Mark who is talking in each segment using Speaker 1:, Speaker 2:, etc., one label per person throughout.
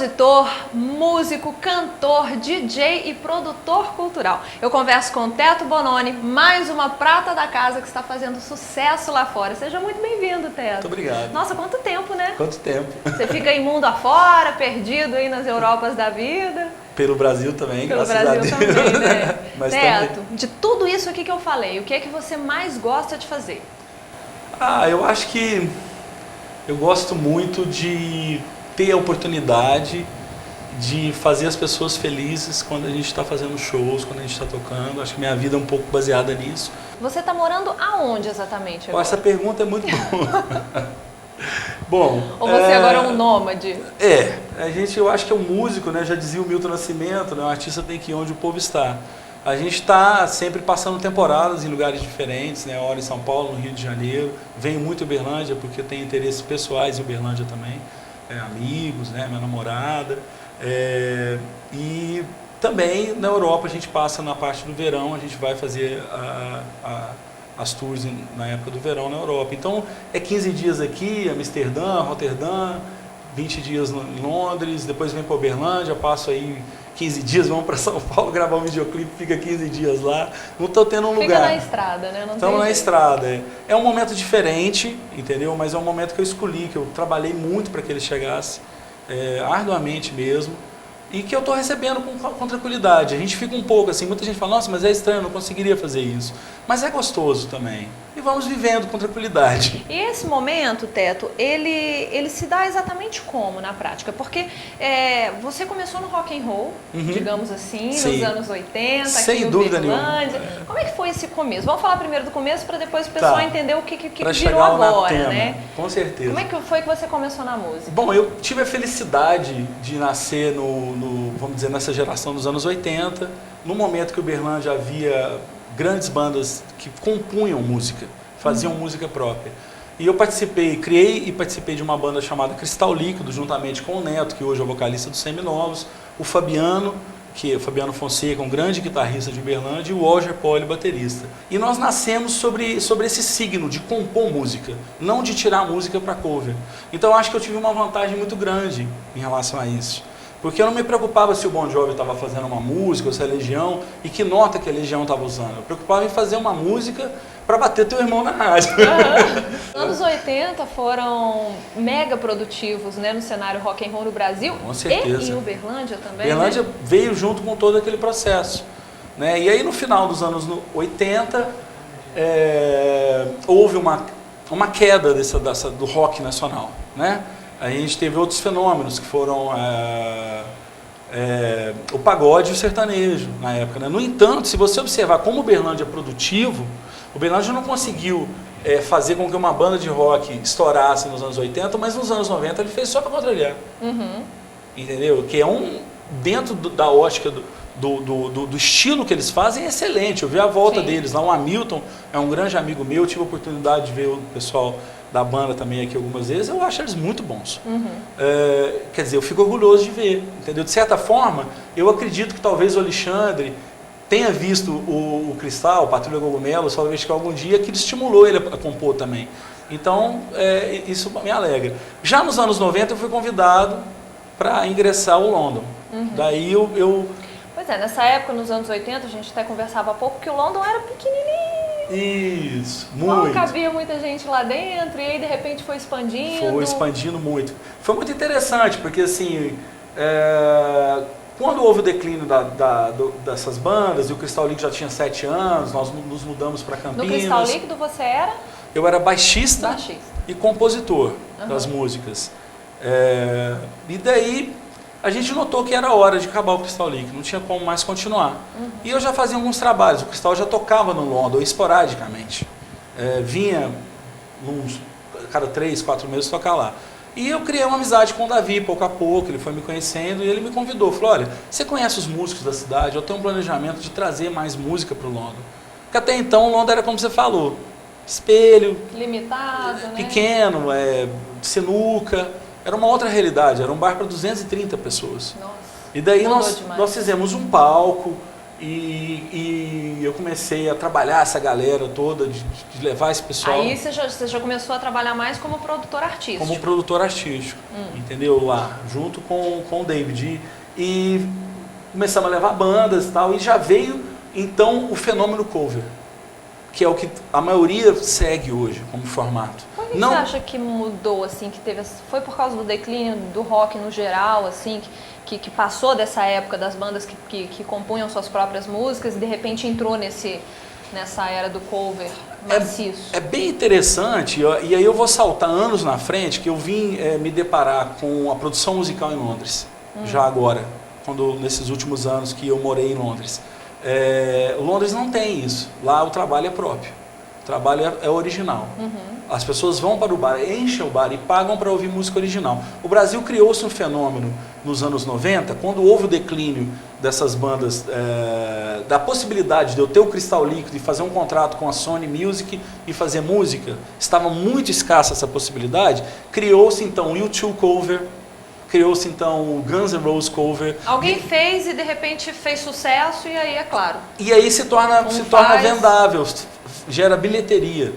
Speaker 1: compositor, músico, cantor, DJ e produtor cultural. Eu converso com Teto Bononi, mais uma prata da casa que está fazendo sucesso lá fora. Seja muito bem-vindo, Teto.
Speaker 2: Muito obrigado.
Speaker 1: Nossa, quanto tempo, né?
Speaker 2: Quanto tempo.
Speaker 1: Você fica em mundo afora, perdido aí nas Europas da vida.
Speaker 2: Pelo Brasil também,
Speaker 1: Pelo
Speaker 2: graças
Speaker 1: Brasil
Speaker 2: a Deus.
Speaker 1: também, né?
Speaker 2: Mas
Speaker 1: Teto,
Speaker 2: também.
Speaker 1: de tudo isso aqui que eu falei, o que é que você mais gosta de fazer?
Speaker 2: Eu acho que eu gosto muito de ter a oportunidade de fazer as pessoas felizes quando a gente está fazendo shows, quando a gente está tocando. Acho que minha vida é um pouco baseada nisso.
Speaker 1: Você está morando aonde exatamente agora?
Speaker 2: Essa pergunta é muito boa. Bom,
Speaker 1: ou você agora é um nômade?
Speaker 2: Eu acho que é um músico, né? Já dizia o Milton Nascimento, né? O artista tem que ir onde o povo está. A gente está sempre passando temporadas em lugares diferentes, né? Hora em São Paulo, no Rio de Janeiro. Venho muito em Uberlândia porque tenho interesses pessoais em Uberlândia também. Amigos, né? Minha namorada. E também na Europa a gente passa na parte do verão, a gente vai fazer as tours na época do verão na Europa. Então é 15 dias aqui, Amsterdã, Roterdã, 20 dias em Londres, depois vem para Uberlândia, passo aí 15 dias, vamos para São Paulo gravar um videoclipe, fica 15 dias lá. Não estou tendo um lugar.
Speaker 1: Fica na estrada, né?
Speaker 2: Estamos na estrada. É um momento diferente, entendeu? Mas é um momento que eu escolhi, que eu trabalhei muito para que ele chegasse, arduamente mesmo, e que eu estou recebendo com tranquilidade. A gente fica um pouco assim, muita gente fala, nossa, mas é estranho, eu não conseguiria fazer isso. Mas é gostoso também. E vamos vivendo com tranquilidade.
Speaker 1: E esse momento, Teto, ele se dá exatamente como na prática? Porque você começou no rock and roll, digamos assim,
Speaker 2: Sim.
Speaker 1: nos anos 80,
Speaker 2: sem
Speaker 1: aqui em
Speaker 2: dúvida
Speaker 1: Uberlândia.
Speaker 2: nenhuma.
Speaker 1: Como é que foi esse começo? Vamos falar primeiro do começo para depois o pessoal entender o que
Speaker 2: pra
Speaker 1: virou agora,
Speaker 2: tema,
Speaker 1: né?
Speaker 2: Com certeza.
Speaker 1: Como é que foi que você começou na música?
Speaker 2: Bom, eu tive a felicidade de nascer vamos dizer, nessa geração dos anos 80, no momento que Uberlândia havia grandes bandas que compunham música, faziam música própria. E eu criei e participei de uma banda chamada Cristal Líquido, juntamente com o Neto, que hoje é o vocalista dos Seminovos, o Fabiano Fonseca, um grande guitarrista de Uberlândia, e o Walter Poli, baterista. E nós nascemos sobre esse signo de compor música, não de tirar música para cover. Então eu acho que eu tive uma vantagem muito grande em relação a isso. Porque eu não me preocupava se o Bon Jovi estava fazendo uma música, ou se a Legião, e que nota que a Legião estava usando. Eu preocupava em fazer uma música para bater teu irmão na rádio.
Speaker 1: Os anos 80 foram mega produtivos, né, no cenário rock and roll no Brasil.
Speaker 2: Com certeza.
Speaker 1: E em Uberlândia também.
Speaker 2: Uberlândia,
Speaker 1: né?
Speaker 2: veio junto com todo aquele processo. Né? E aí no final dos anos 80, houve uma queda do rock nacional. Né? A gente teve outros fenômenos que foram o pagode e o sertanejo na época. Né? No entanto, se você observar como o Uberlândia é produtivo, o Uberlândia não conseguiu fazer com que uma banda de rock estourasse nos anos 80, mas nos anos 90 ele fez só para contrariar. Entendeu? Que dentro da ótica do estilo que eles fazem, é excelente. Eu vi a volta deles lá. O Hamilton é um grande amigo meu, eu tive a oportunidade de ver o pessoal da banda também aqui algumas vezes, eu acho eles muito bons. Quer dizer, eu fico orgulhoso de ver, entendeu? De certa forma, eu acredito que talvez o Alexandre tenha visto o Cristal, o Patrulha Cogumelo, só que algum dia que ele estimulou ele a compor também. Então, isso me alegra. Já nos anos 90 eu fui convidado para ingressar ao London. Daí eu...
Speaker 1: Pois é, nessa época, nos anos 80, a gente até conversava há pouco que o London era pequenininho.
Speaker 2: Isso, muito.
Speaker 1: Não cabia muita gente lá dentro, e aí de repente foi expandindo.
Speaker 2: Foi expandindo muito. Foi muito interessante, porque assim, quando houve o declínio dessas bandas, e o Cristal Líquido já tinha 7 anos, nós nos mudamos para Campinas.
Speaker 1: No Cristal Líquido você era?
Speaker 2: Eu era baixista e compositor das músicas. E daí a gente notou que era hora de acabar o Cristal Líquido, não tinha como mais continuar. E eu já fazia alguns trabalhos, o Cristal já tocava no London, esporadicamente. Vinha cada 3, 4 meses tocar lá. E eu criei uma amizade com o Davi, pouco a pouco, ele foi me conhecendo e ele me convidou. Falou, olha, você conhece os músicos da cidade, eu tenho um planejamento de trazer mais música para o London. Porque até então o London era como você falou, espelho,
Speaker 1: limitado, né?
Speaker 2: Pequeno, sinuca. Era uma outra realidade, era um bar para 230 pessoas.
Speaker 1: Nossa,
Speaker 2: e daí nós fizemos um palco, E eu comecei a trabalhar essa galera toda, de levar esse pessoal.
Speaker 1: Aí você já começou a trabalhar mais como produtor artístico.
Speaker 2: Como produtor artístico, entendeu? Lá, junto com o David. E começamos a levar bandas e tal, e já veio, então, o fenômeno cover, que é o que a maioria segue hoje como formato.
Speaker 1: Por que você acha que mudou, assim, que teve... Foi por causa do declínio do rock no geral, assim, que passou dessa época das bandas que compunham suas próprias músicas e de repente entrou nessa era do cover maciço?
Speaker 2: É bem interessante, e aí eu vou saltar anos na frente, que eu vim me deparar com a produção musical em Londres, já agora, nesses últimos anos que eu morei em Londres. Londres não tem isso, lá o trabalho é próprio, o trabalho é original. As pessoas vão para o bar, enchem o bar e pagam para ouvir música original. O Brasil criou-se um fenômeno nos anos 90, quando houve o declínio dessas bandas, da possibilidade de eu ter o cristal líquido e fazer um contrato com a Sony Music e fazer música, estava muito escassa essa possibilidade, criou-se então o U2 cover, criou-se então o Guns N' Roses cover.
Speaker 1: Alguém fez e de repente fez sucesso e aí é claro.
Speaker 2: E aí se torna vendável, gera bilheteria.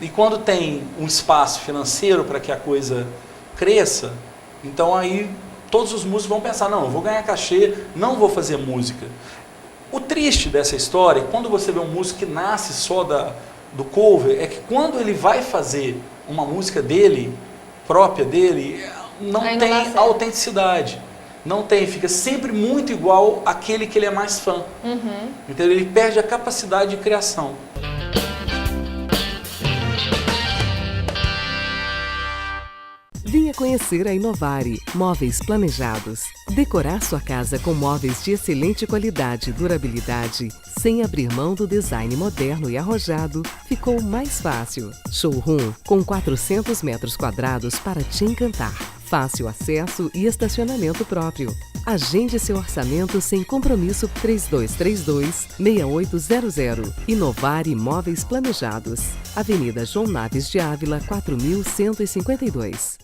Speaker 2: E quando tem um espaço financeiro para que a coisa cresça, então aí todos os músicos vão pensar, não, eu vou ganhar cachê, não vou fazer música. O triste dessa história, quando você vê um músico que nasce só do cover, é que quando ele vai fazer uma música dele, própria dele, não tem autenticidade. Não tem, fica sempre muito igual àquele que ele é mais fã. Então ele perde a capacidade de criação.
Speaker 3: Venha conhecer a Inovare, móveis planejados. Decorar sua casa com móveis de excelente qualidade e durabilidade, sem abrir mão do design moderno e arrojado, ficou mais fácil. Showroom com 400 metros quadrados para te encantar. Fácil acesso e estacionamento próprio. Agende seu orçamento sem compromisso 3232-6800. Inovare Móveis Planejados. Avenida João Naves de Ávila, 4152.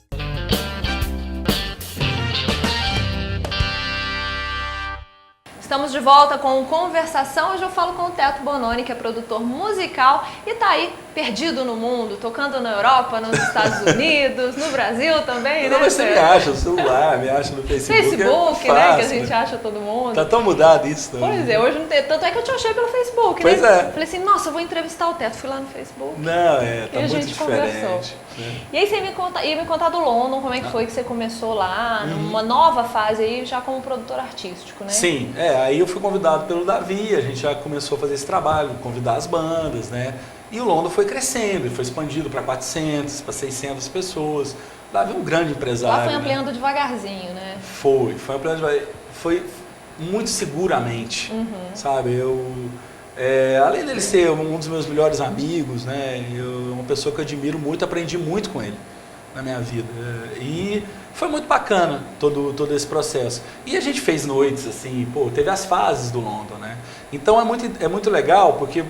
Speaker 1: Estamos de volta com Conversação. Hoje eu falo com o Teto Bononi, que é produtor musical e tá aí perdido no mundo, tocando na Europa, nos Estados Unidos, no Brasil também,
Speaker 2: não,
Speaker 1: né?
Speaker 2: Mas você me acha no celular, me acha no Facebook.
Speaker 1: Né? Que a gente acha todo mundo.
Speaker 2: Tá tão mudado isso também.
Speaker 1: Pois é, hoje não tem. Tanto é que eu te achei pelo Facebook,
Speaker 2: pois
Speaker 1: né?
Speaker 2: É.
Speaker 1: Falei assim, nossa, eu vou entrevistar o Teto. Fui lá no Facebook.
Speaker 2: Não, tá
Speaker 1: e a
Speaker 2: muito
Speaker 1: gente
Speaker 2: diferente.
Speaker 1: Conversou. E aí você ia me contar do London, como é que foi que você começou lá, numa nova fase aí, já como produtor artístico, né?
Speaker 2: Sim, aí eu fui convidado pelo Davi, a gente já começou a fazer esse trabalho, convidar as bandas, né? E o London foi crescendo, foi expandido para 400, para 600 pessoas. O Davi é um grande empresário.
Speaker 1: Lá foi ampliando devagarzinho, né?
Speaker 2: Foi ampliando devagarzinho. Foi muito seguramente, sabe? Além dele ser um dos meus melhores amigos, né? Uma pessoa que eu admiro muito, aprendi muito com ele na minha vida. E foi muito bacana todo esse processo. E a gente fez noites, assim, teve as fases do London, né? Então é muito legal, porque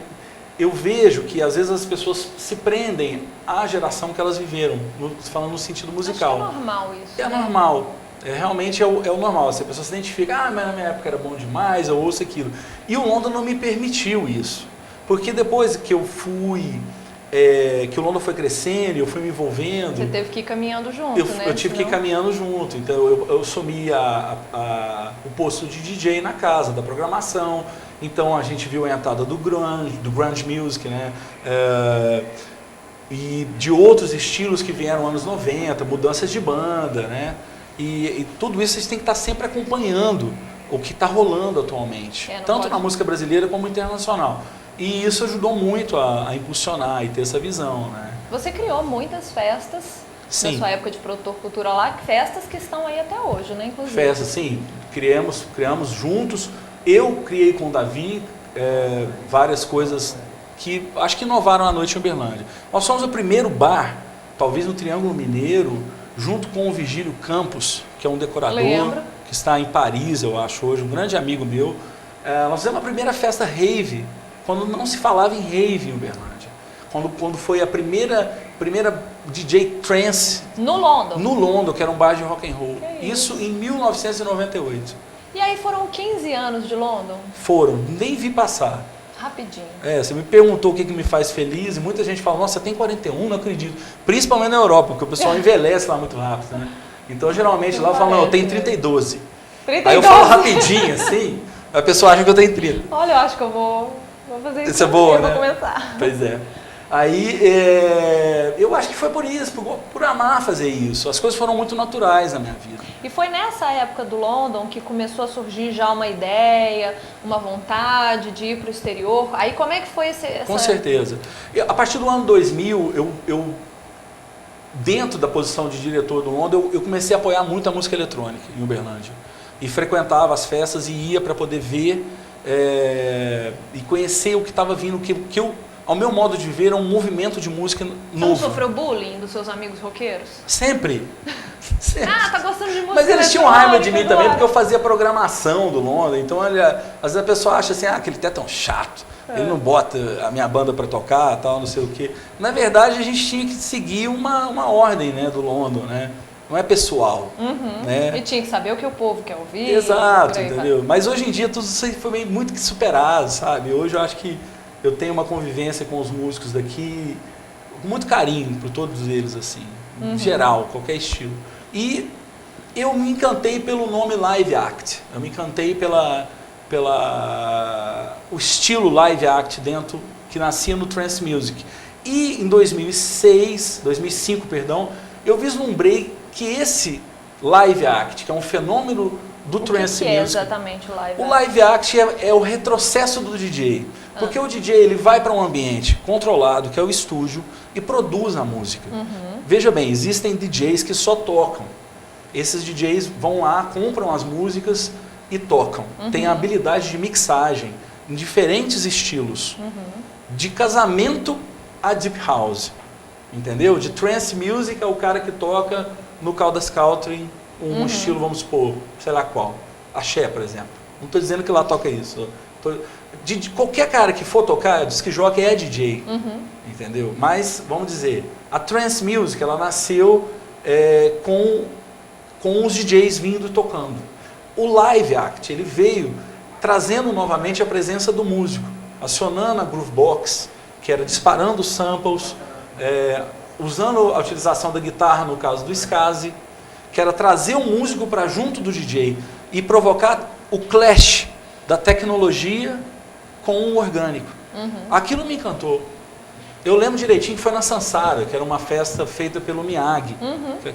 Speaker 2: eu vejo que às vezes as pessoas se prendem à geração que elas viveram, falando no sentido musical.
Speaker 1: Acho que é normal isso.
Speaker 2: É normal. Realmente é o normal. Assim, a pessoa se identifica, mas na minha época era bom demais, eu ouço aquilo. E o London não me permitiu isso. Porque depois que eu fui, que o London foi crescendo, eu fui me envolvendo.
Speaker 1: Você teve que ir caminhando junto, né?
Speaker 2: Eu tive que ir caminhando junto. Então eu assumi o posto de DJ na casa, da programação. Então a gente viu a entrada do grunge music, né? E de outros estilos que vieram nos anos 90, mudanças de banda, né? E tudo isso a gente tem que estar sempre acompanhando o que está rolando atualmente, tanto na música brasileira como internacional. E isso ajudou muito a impulsionar e ter essa visão, né?
Speaker 1: Você criou muitas festas na sua época de produtor cultural lá, festas que estão aí até hoje, né? Inclusive.
Speaker 2: Festas, sim. Criamos juntos. Eu criei com o Davi várias coisas que acho que inovaram a noite em Uberlândia. Nós somos o primeiro bar, talvez no Triângulo Mineiro, junto com o Vigílio Campos, que é um decorador que está em Paris, eu acho, hoje, um grande amigo meu. Nós fizemos a primeira festa rave, quando não se falava em rave em Uberlândia. Quando foi a primeira DJ trance
Speaker 1: no London,
Speaker 2: que era um bar de rock and roll. Isso em 1998.
Speaker 1: E aí foram 15 anos de London?
Speaker 2: Foram, nem vi passar.
Speaker 1: Rapidinho.
Speaker 2: Você me perguntou o que me faz feliz e muita gente fala, nossa, você tem 41, não acredito. Principalmente na Europa, porque o pessoal envelhece lá muito rápido, né? Então, geralmente, lá eu falo, não, eu tenho 30 e 12.
Speaker 1: 30
Speaker 2: Aí eu falo rapidinho, assim, a pessoa acha que eu tenho 30.
Speaker 1: Olha, eu acho que eu vou fazer isso.
Speaker 2: Isso é boa, né?
Speaker 1: Vou começar.
Speaker 2: Pois é. Aí, eu acho que foi por isso, por amar fazer isso. As coisas foram muito naturais na minha vida.
Speaker 1: E foi nessa época do London que começou a surgir já uma ideia, uma vontade de ir para o exterior? Aí como é que foi essa...
Speaker 2: Com certeza. A partir do ano 2000, eu dentro da posição de diretor do London, eu comecei a apoiar muito a música eletrônica em Uberlândia. E frequentava as festas e ia para poder ver e conhecer o que estava vindo, que eu, ao meu modo de ver, é um movimento de música novo.
Speaker 1: Você não sofreu bullying dos seus amigos roqueiros?
Speaker 2: Sempre. Sempre.
Speaker 1: Ah, tá gostando de música.
Speaker 2: Mas eles tinham raiva de mim
Speaker 1: agora.
Speaker 2: também, porque eu fazia programação do London. Então, às vezes a pessoa acha assim, aquele até é tão chato. Ele não bota a minha banda para tocar, tal, não sei o quê. Na verdade, a gente tinha que seguir uma ordem, né, do London, né? Não é pessoal. Né?
Speaker 1: E tinha que saber o que o povo quer ouvir.
Speaker 2: Exato, entendeu? Mas hoje em dia tudo isso aí foi muito superado, sabe? Hoje eu acho que eu tenho uma convivência com os músicos daqui, com muito carinho por todos eles, assim, em geral, qualquer estilo. E eu me encantei pelo nome Live Act. Eu me encantei o estilo Live Act dentro, que nascia no Trance Music. E em 2005, eu vislumbrei que esse Live Act, que é um fenômeno do Trance Music... O
Speaker 1: que é exatamente o Live Act?
Speaker 2: O Live Act é o retrocesso do DJ. Porque o DJ ele vai para um ambiente controlado, que é o estúdio, e produz a música. Veja bem, existem DJs que só tocam. Esses DJs vão lá, compram as músicas e tocam. Tem a habilidade de mixagem em diferentes estilos. De casamento a deep house. Entendeu? De trance music é o cara que toca no Caldas Country, um estilo, vamos supor, sei lá qual. Axé, por exemplo. Não estou dizendo que lá toca isso. Qualquer cara que for tocar, diz que joga é DJ. Entendeu? Mas, vamos dizer, a trance music, ela nasceu com os DJs vindo e tocando. O Live Act, ele veio trazendo novamente a presença do músico, acionando a Groovebox, que era disparando samples, usando a utilização da guitarra, no caso do Skazi, que era trazer o músico para junto do DJ e provocar o clash da tecnologia com o orgânico. Aquilo me encantou. Eu lembro direitinho que foi na Sansara, que era uma festa feita pelo Miyagi,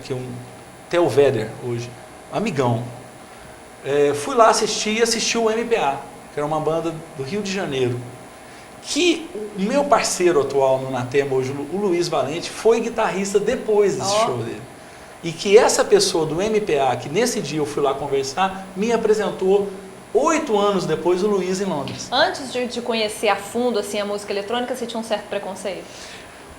Speaker 2: que é um Theo Vedder hoje, amigão. Fui lá assistir o MPA, que era uma banda do Rio de Janeiro. Que o meu parceiro atual no Natema hoje, o Luiz Valente, foi guitarrista depois desse show dele. E que essa pessoa do MPA, que nesse dia eu fui lá conversar, me apresentou 8 anos depois o Luiz em Londres.
Speaker 1: Antes de conhecer a fundo assim, a música eletrônica, você tinha um certo preconceito?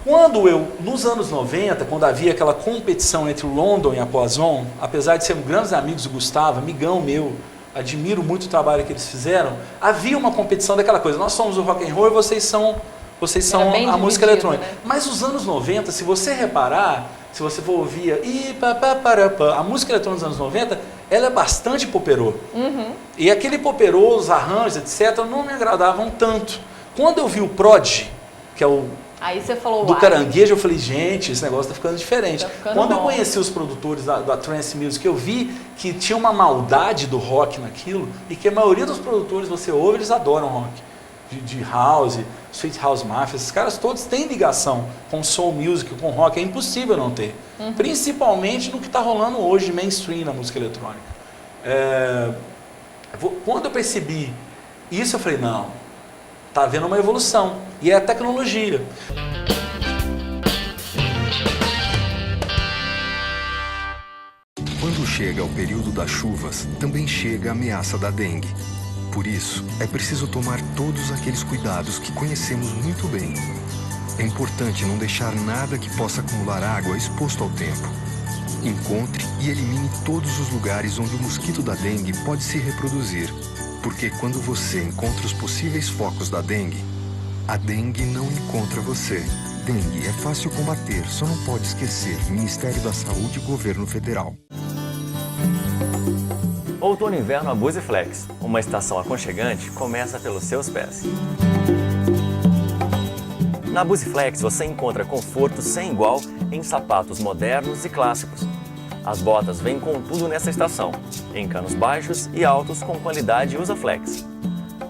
Speaker 2: Quando nos anos 90, quando havia aquela competição entre o London e a Poison, apesar de sermos grandes amigos do Gustavo, amigão meu, admiro muito o trabalho que eles fizeram, havia uma competição daquela coisa, nós somos o rock and roll e vocês são a música eletrônica. Né? Mas os anos 90, se você reparar, se você for ouvir a música eletrônica dos anos 90, ela é bastante poperô. E aquele poperô, os arranjos, etc., não me agradavam tanto. Quando eu vi o Prodigy, que é o
Speaker 1: aí você falou,
Speaker 2: do Caranguejo, eu falei, gente, esse negócio tá ficando diferente.
Speaker 1: Tá ficando
Speaker 2: Quando
Speaker 1: bom.
Speaker 2: eu conheci os produtores da Trance Music, eu vi que tinha uma maldade do rock naquilo, e que a maioria dos produtores, você ouve, eles adoram rock. De house, Sweet House Mafia, esses caras todos têm ligação com soul music, com rock, é impossível não ter. Principalmente no que está rolando hoje de mainstream na música eletrônica. Quando eu percebi isso, eu falei, não, está havendo uma evolução, e é a tecnologia.
Speaker 4: Quando chega o período das chuvas, também chega a ameaça da dengue. Por isso, é preciso tomar todos aqueles cuidados que conhecemos muito bem. É importante não deixar nada que possa acumular água exposto ao tempo. Encontre e elimine todos os lugares onde o mosquito da dengue pode se reproduzir. Porque quando você encontra os possíveis focos da dengue, a dengue não encontra você. Dengue é fácil combater, só não pode esquecer. Ministério da Saúde e Governo Federal.
Speaker 5: Outono e Inverno Abuse Flex. Uma estação aconchegante começa pelos seus pés. Na Abuse Flex você encontra conforto sem igual em sapatos modernos e clássicos. As botas vêm com tudo nessa estação, em canos baixos e altos com qualidade Usaflex.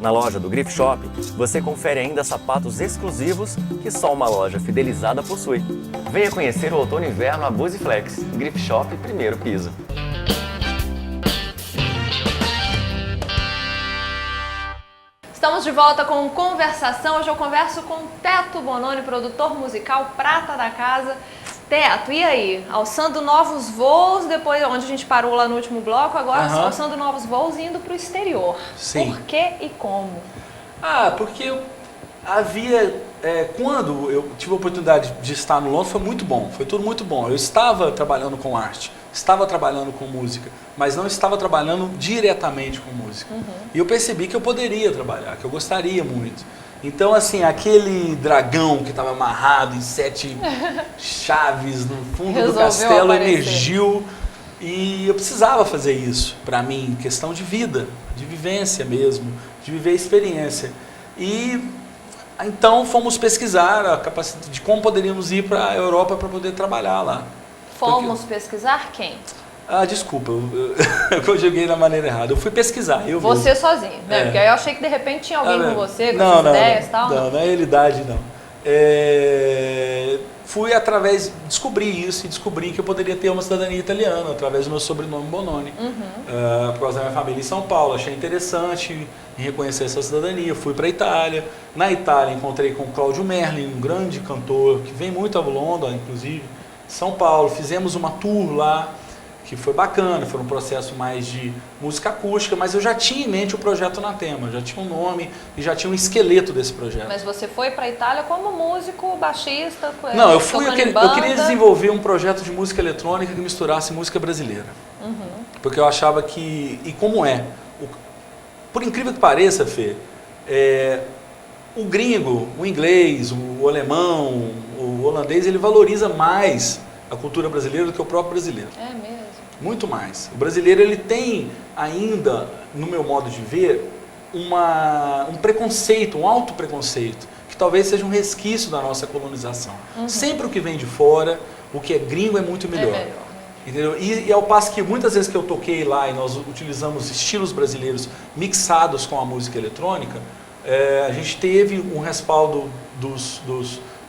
Speaker 5: Na loja do Griff Shop, você confere ainda sapatos exclusivos que só uma loja fidelizada possui. Venha conhecer o Outono e Inverno Abuse Flex, Griff Shop, primeiro piso.
Speaker 1: Estamos de volta com Conversação. Hoje eu converso com Teto Bononi, produtor musical prata da casa. Teto, e aí? Alçando novos voos, depois onde a gente parou lá no último bloco, agora alçando novos voos e indo para o exterior.
Speaker 2: Sim.
Speaker 1: Por que e como?
Speaker 2: Porque havia... quando eu tive a oportunidade de estar no Londres, foi muito bom, foi tudo muito bom. Eu estava trabalhando com arte, estava trabalhando com música, mas não estava trabalhando diretamente com música. E eu percebi que eu poderia trabalhar, que eu gostaria muito. Então, assim, aquele dragão que estava amarrado em 7 chaves no fundo do castelo emergiu e eu precisava fazer isso para mim, questão de vida, de vivência mesmo, de viver a experiência. E então fomos pesquisar a capacidade de como poderíamos ir para a Europa para poder trabalhar lá.
Speaker 1: Fomos pesquisar quem?
Speaker 2: Desculpa, eu joguei da maneira errada. Eu fui pesquisar, eu
Speaker 1: Você
Speaker 2: mesmo.
Speaker 1: sozinho, né? Porque aí eu achei que de repente tinha alguém com você, com
Speaker 2: não,
Speaker 1: essas ideias e tal.
Speaker 2: Não, na realidade não. Fui descobri isso e descobri que eu poderia ter uma cidadania italiana através do meu sobrenome Bononi. Por causa da minha família em São Paulo, achei interessante em reconhecer essa cidadania. Fui para a Itália. Na Itália encontrei com Claudio Merlin, um grande cantor que vem muito a Londres, inclusive, São Paulo. Fizemos uma tour lá, que foi bacana, foi um processo mais de música acústica, mas eu já tinha em mente o projeto Anatema, já tinha um nome e já tinha um esqueleto desse projeto.
Speaker 1: Mas você foi para a Itália como músico, baixista?
Speaker 2: Não, eu queria desenvolver um projeto de música eletrônica que misturasse música brasileira. Porque eu achava que, e como por incrível que pareça, Fê, o gringo, o inglês, o alemão, o holandês, ele valoriza mais a cultura brasileira do que o próprio brasileiro.
Speaker 1: É mesmo?
Speaker 2: Muito mais. O brasileiro, ele tem ainda, no meu modo de ver, um preconceito, um autopreconceito, que talvez seja um resquício da nossa colonização. Sempre o que vem de fora, o que é gringo é muito melhor.
Speaker 1: É melhor.
Speaker 2: Entendeu? E ao passo que muitas vezes que eu toquei lá e nós utilizamos estilos brasileiros mixados com a música eletrônica, a gente teve um respaldo dos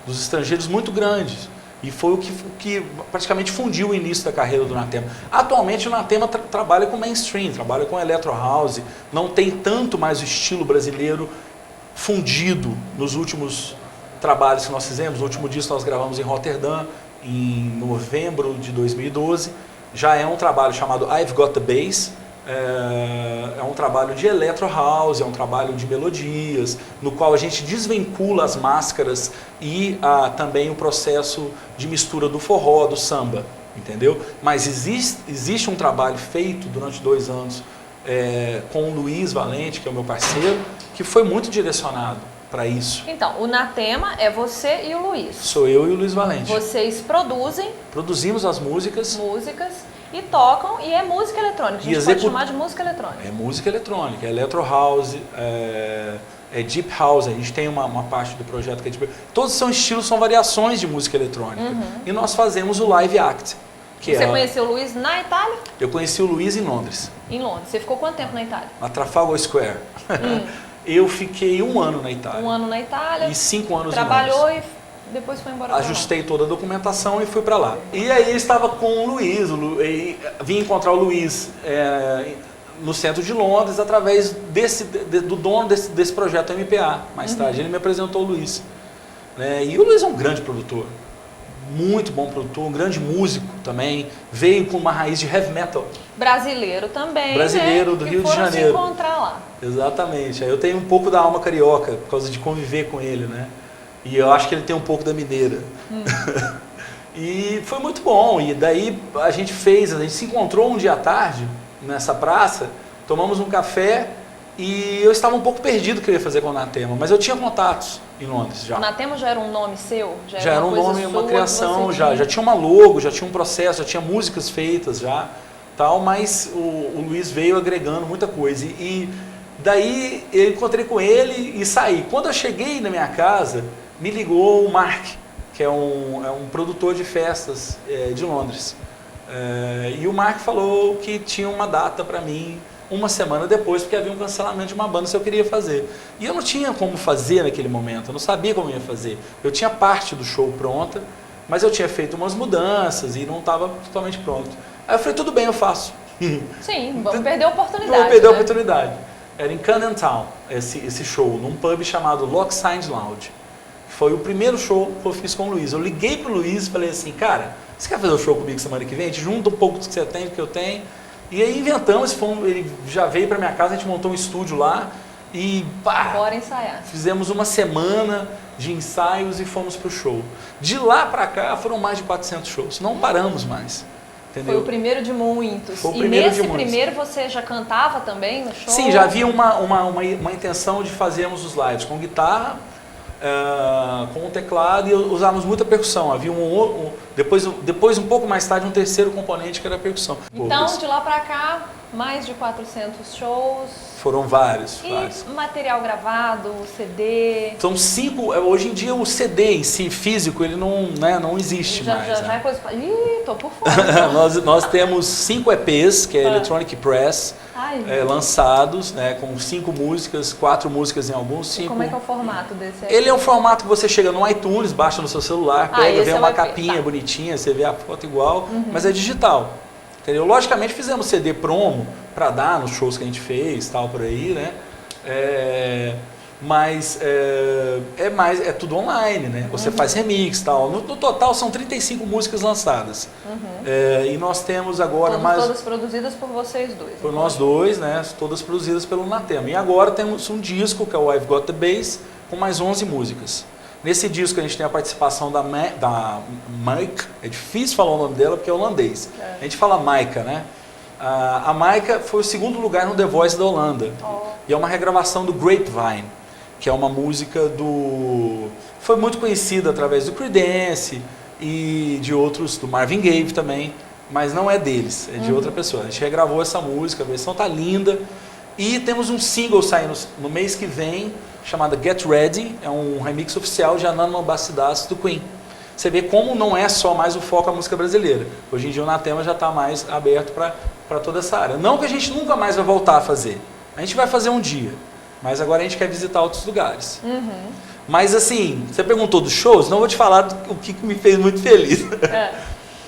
Speaker 2: estrangeiros muito grandes. E foi o que praticamente fundiu o início da carreira do Anatema. Atualmente o Anatema trabalha com mainstream, trabalha com electro house, não tem tanto mais o estilo brasileiro fundido nos últimos trabalhos que nós fizemos. No último disco nós gravamos em Roterdã, em novembro de 2012. Já é um trabalho chamado I've Got the Bass. É um trabalho de electro house, é um trabalho de melodias, no qual a gente desvincula as máscaras e também o processo de mistura do forró, do samba, entendeu? Mas existe um trabalho feito durante 2 anos com o Luiz Valente, que é o meu parceiro, que foi muito direcionado para isso.
Speaker 1: Então, o Anatema é você e o Luiz.
Speaker 2: Sou eu e o Luiz Valente.
Speaker 1: Vocês
Speaker 2: Produzimos as músicas.
Speaker 1: E tocam, e é música eletrônica. A gente pode chamar de música eletrônica.
Speaker 2: É música eletrônica, é electro house, é deep house. A gente tem uma parte do projeto que é deep. Todos são estilos, são variações de música eletrônica. E nós fazemos o Live Act.
Speaker 1: Você conheceu o Luiz na Itália?
Speaker 2: Eu conheci o Luiz em Londres.
Speaker 1: Em Londres. Você ficou quanto tempo na Itália?
Speaker 2: Na Trafalgar Square. Eu fiquei 1 ano na Itália.
Speaker 1: 1 ano na Itália.
Speaker 2: E 5 anos
Speaker 1: trabalhou
Speaker 2: em Londres.
Speaker 1: e depois foi embora.
Speaker 2: Ajustei toda a documentação e fui para lá. E aí eu estava com o Luiz, vim encontrar o Luiz no centro de Londres através do dono desse projeto MPA. Mais tarde ele me apresentou o Luiz. E o Luiz é um grande produtor, muito bom produtor, um grande músico também, veio com uma raiz de heavy metal.
Speaker 1: Brasileiro também,
Speaker 2: brasileiro, do Rio de Janeiro.
Speaker 1: Se encontrar lá.
Speaker 2: Exatamente. Aí eu tenho um pouco da alma carioca, por causa de conviver com ele, né? E eu acho que ele tem um pouco da mineira. E foi muito bom. E daí a gente se encontrou um dia à tarde, nessa praça, tomamos um café e eu estava um pouco perdido o que eu ia fazer com o Anatema, mas eu tinha contatos em Londres já.
Speaker 1: O Anatema já era um nome seu?
Speaker 2: Já era um nome, uma criação, já tinha uma logo, já tinha um processo, já tinha músicas feitas já. tal, mas o Luiz veio agregando muita coisa. E daí eu encontrei com ele e saí. Quando eu cheguei na minha casa, me ligou o Mark, que é um produtor de festas de Londres. E o Mark falou que tinha uma data para mim uma semana depois, porque havia um cancelamento de uma banda, se eu queria fazer. E eu não tinha como fazer naquele momento, eu não sabia como ia fazer. Eu tinha parte do show pronta, mas eu tinha feito umas mudanças e não estava totalmente pronto. Aí eu falei, tudo bem, eu faço.
Speaker 1: Sim, vamos perder a oportunidade.
Speaker 2: Vamos perder a
Speaker 1: né?
Speaker 2: oportunidade. Era em Camden Town, esse show, num pub chamado Lockside Lounge. Foi o primeiro show que eu fiz com o Luiz. Eu liguei pro Luiz e falei assim, cara, você quer fazer o show comigo semana que vem? A gente junta um pouco do que você tem, do que eu tenho. E aí inventamos, ele já veio para minha casa, a gente montou um estúdio lá e pá,
Speaker 1: Bora ensaiar.
Speaker 2: fizemos uma semana de ensaios e fomos pro show. De lá para cá foram mais de 400 shows, não paramos mais. Entendeu?
Speaker 1: Foi o primeiro de muitos.
Speaker 2: Foi o
Speaker 1: E
Speaker 2: primeiro
Speaker 1: nesse
Speaker 2: de muitos.
Speaker 1: primeiro você já cantava também no show?
Speaker 2: Sim, já havia uma intenção de fazermos os lives com guitarra, com o teclado, e usávamos muita percussão. Havia depois, um pouco mais tarde, um terceiro componente que era a percussão.
Speaker 1: Então, de lá pra cá, mais de 400 shows.
Speaker 2: Foram vários.
Speaker 1: E material gravado, CD.
Speaker 2: São 5. Hoje em dia o CD em si, físico, ele não existe mais.
Speaker 1: Já é coisa. Ih, tô por fora.
Speaker 2: nós temos 5 EPs, que é Electronic Press, lançados, né, com 5 músicas, 4 músicas em alguns, 5.
Speaker 1: Como é que é o formato desse aqui?
Speaker 2: Ele é um formato que você chega no iTunes, baixa no seu celular, pega, vê uma capinha
Speaker 1: tá
Speaker 2: bonitinha, você vê a foto igual, mas é digital. Entendeu? Logicamente fizemos CD promo para dar nos shows que a gente fez, tal, por aí, né? Mas é tudo online, né? Você faz remix, tal. No total são 35 músicas lançadas. E nós temos agora
Speaker 1: todas produzidas por vocês dois.
Speaker 2: por nós dois, né? Todas produzidas pelo Natema. E agora temos um disco, que é o I've Got the Bass, com mais 11 músicas. Nesse disco a gente tem a participação da Maika, é difícil falar o nome dela porque é holandês. A gente fala Maika, né? A Maika foi o segundo lugar no The Voice da Holanda. E é uma regravação do Grapevine, que é uma música foi muito conhecida através do Creedence e de outros, do Marvin Gaye também, mas não é deles, é de outra pessoa. A gente regravou essa música, a versão tá linda. E temos um single saindo no mês que vem, chamado Get Ready, é um remix oficial de Anana Bacidas do Queen. Você vê como não é só mais o foco a música brasileira. Hoje em dia o Natema já está mais aberto para toda essa área. Não que a gente nunca mais vai voltar a fazer. A gente vai fazer um dia, mas agora a gente quer visitar outros lugares. Mas assim, você perguntou dos shows, não vou te falar o que me fez muito feliz.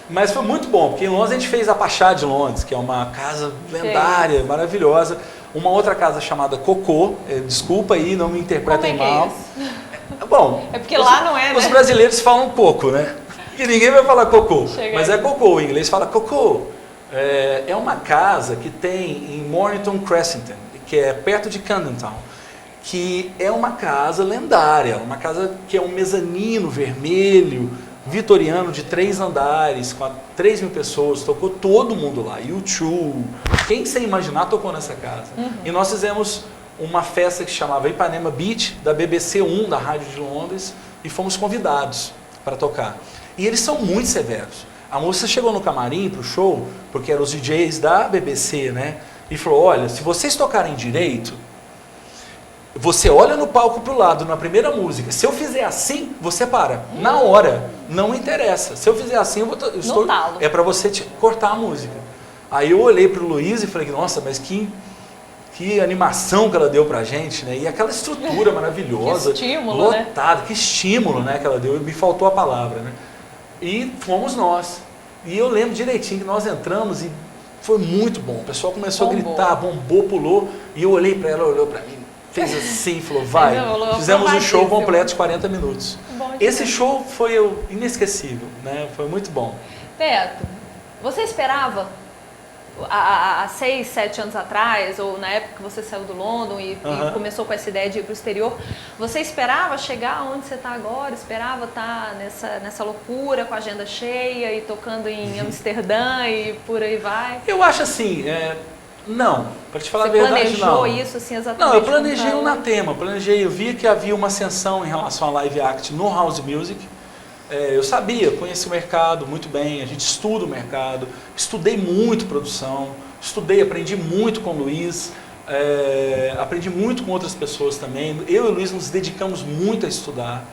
Speaker 2: Mas foi muito bom, porque em Londres a gente fez a Pachá de Londres, que é uma casa lendária, maravilhosa. Uma outra casa chamada Cocô, desculpa aí, não me interpretem mal. Bom,
Speaker 1: é porque lá não é, né?
Speaker 2: Os brasileiros falam coco, né? E ninguém vai falar cocô, mas é cocô, em inglês fala cocô. É uma casa que tem em Mornington Crescent, que é perto de Camden Town, que é uma casa lendária, uma casa que é um mezanino vermelho, vitoriano de 3 andares, com 3 mil pessoas, tocou todo mundo lá, U2, quem você imaginar tocou nessa casa. E nós fizemos uma festa que se chamava Ipanema Beach, da BBC 1, da Rádio de Londres, e fomos convidados para tocar. E eles são muito severos. A moça chegou no camarim pro show, porque eram os DJs da BBC, né? E falou, olha, se vocês tocarem direito, você olha no palco pro lado, na primeira música. Se eu fizer assim, você para. Na hora. Não interessa. Se eu fizer assim, é para você cortar a música. Aí eu olhei pro Luiz e falei, nossa, mas que animação que ela deu pra gente, né? E aquela estrutura maravilhosa.
Speaker 1: Que estímulo,
Speaker 2: lotada, que estímulo, né, que ela deu. Me faltou a palavra, né? E fomos nós. E eu lembro direitinho que nós entramos e foi muito bom. O pessoal começou a gritar, bombou, pulou. E eu olhei pra ela, olhou pra mim. Fez assim, falou, vai. Fizemos um show completo de 40 minutos. Esse show foi inesquecível, né? Foi muito bom.
Speaker 1: Beto, você esperava há 6, 7 anos atrás, ou na época que você saiu do London e começou com essa ideia de ir para o exterior, você esperava chegar onde você está agora? Esperava estar nessa loucura, com a agenda cheia e tocando em Amsterdã e por aí vai?
Speaker 2: Eu acho assim, não, para te falar a verdade, não.
Speaker 1: Você planejou isso assim exatamente?
Speaker 2: Não, eu planejei um Natema, eu vi que havia uma ascensão em relação à live act no house music, eu sabia, conheci o mercado muito bem, a gente estuda o mercado, estudei muito produção, aprendi muito com o Luiz, aprendi muito com outras pessoas também. Eu e o Luiz nos dedicamos muito a estudar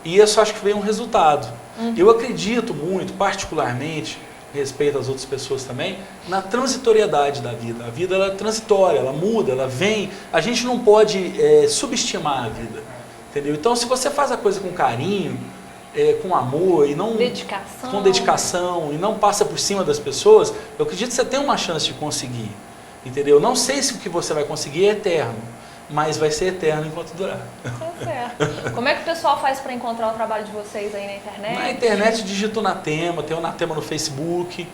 Speaker 2: e isso acho que veio um resultado. Eu acredito muito, particularmente, respeito às outras pessoas também, na transitoriedade da vida. A vida ela é transitória, ela muda, ela vem. A gente não pode subestimar a vida, entendeu? Então, se você faz a coisa com carinho, com amor e não com dedicação e não passa por cima das pessoas, eu acredito que você tem uma chance de conseguir, entendeu? Não sei se o que você vai conseguir é eterno, mas vai ser eterno enquanto durar.
Speaker 1: Tá certo. Como é que o pessoal faz para encontrar o trabalho de vocês aí na internet?
Speaker 2: Na internet digita o Natema, tem o Natema no Facebook,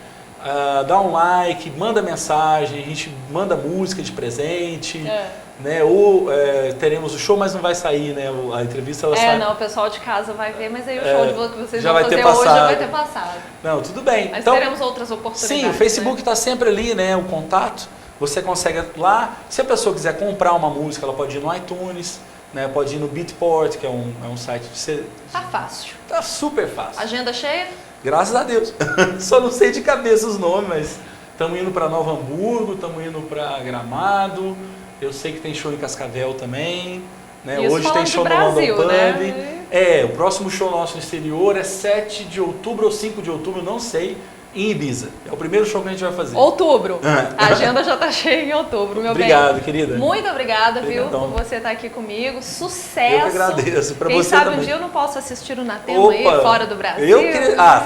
Speaker 2: dá um like, manda mensagem, a gente manda música de presente, né? Ou teremos o show, mas não vai sair, né? A entrevista ela sai.
Speaker 1: Não, o pessoal de casa vai ver, mas aí o show que vocês
Speaker 2: já
Speaker 1: vão
Speaker 2: vai
Speaker 1: fazer
Speaker 2: ter
Speaker 1: hoje já
Speaker 2: passado.
Speaker 1: vai ter passado.
Speaker 2: Não, tudo bem.
Speaker 1: Mas
Speaker 2: então,
Speaker 1: teremos outras oportunidades.
Speaker 2: Sim, o Facebook
Speaker 1: né?
Speaker 2: está sempre ali, né? O contato. Você consegue lá. Se a pessoa quiser comprar uma música, ela pode ir no iTunes, né? Pode ir no Beatport, que é um site de...
Speaker 1: Tá fácil.
Speaker 2: Tá super fácil.
Speaker 1: Agenda cheia?
Speaker 2: Graças a Deus. Só não sei de cabeça os nomes, mas estamos indo para Nova Hamburgo, estamos indo para Gramado. Eu sei que tem show em Cascavel também. Né? Hoje tem show no London Pub. Né? O próximo show nosso no exterior é 7 de outubro ou 5 de outubro, não sei, em Ibiza. É o primeiro show que a gente vai fazer.
Speaker 1: Outubro. A agenda já está cheia em outubro, meu bem.
Speaker 2: Obrigado, querida.
Speaker 1: Muito obrigada,
Speaker 2: Obrigadão.
Speaker 1: viu, por você estar aqui comigo. Sucesso.
Speaker 2: Eu que agradeço. Pra
Speaker 1: Quem
Speaker 2: você
Speaker 1: sabe
Speaker 2: também.
Speaker 1: um dia eu não posso assistir o Natema aí, fora do Brasil.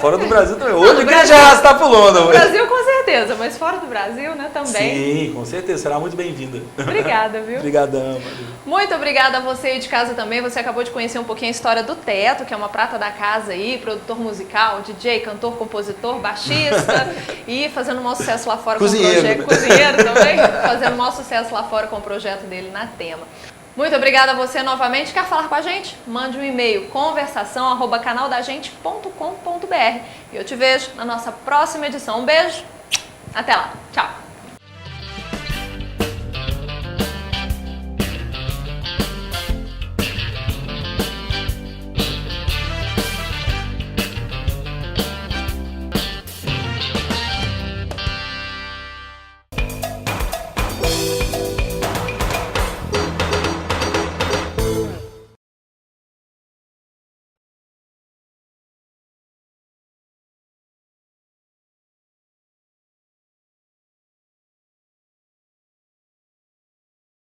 Speaker 2: Fora do Brasil também. Hoje eu queria te arrastar pro London.
Speaker 1: No Brasil, com certeza, mas fora do Brasil, né, também.
Speaker 2: Sim, com certeza. Será muito bem-vinda.
Speaker 1: Obrigada, viu?
Speaker 2: Obrigadão, valeu.
Speaker 1: Muito obrigada a você aí de casa também. Você acabou de conhecer um pouquinho a história do Teto, que é uma prata da casa aí, produtor musical, DJ, cantor, compositor, baixista e fazendo um maior sucesso lá fora
Speaker 2: Cozinheiro,
Speaker 1: com o projeto. Cozinheiro também, fazendo um maior sucesso lá fora com o projeto dele Natema. Muito obrigada a você novamente. Quer falar com a gente? Mande um e-mail conversação@canaldagente.com.br e eu te vejo na nossa próxima edição. Um beijo, até lá, tchau!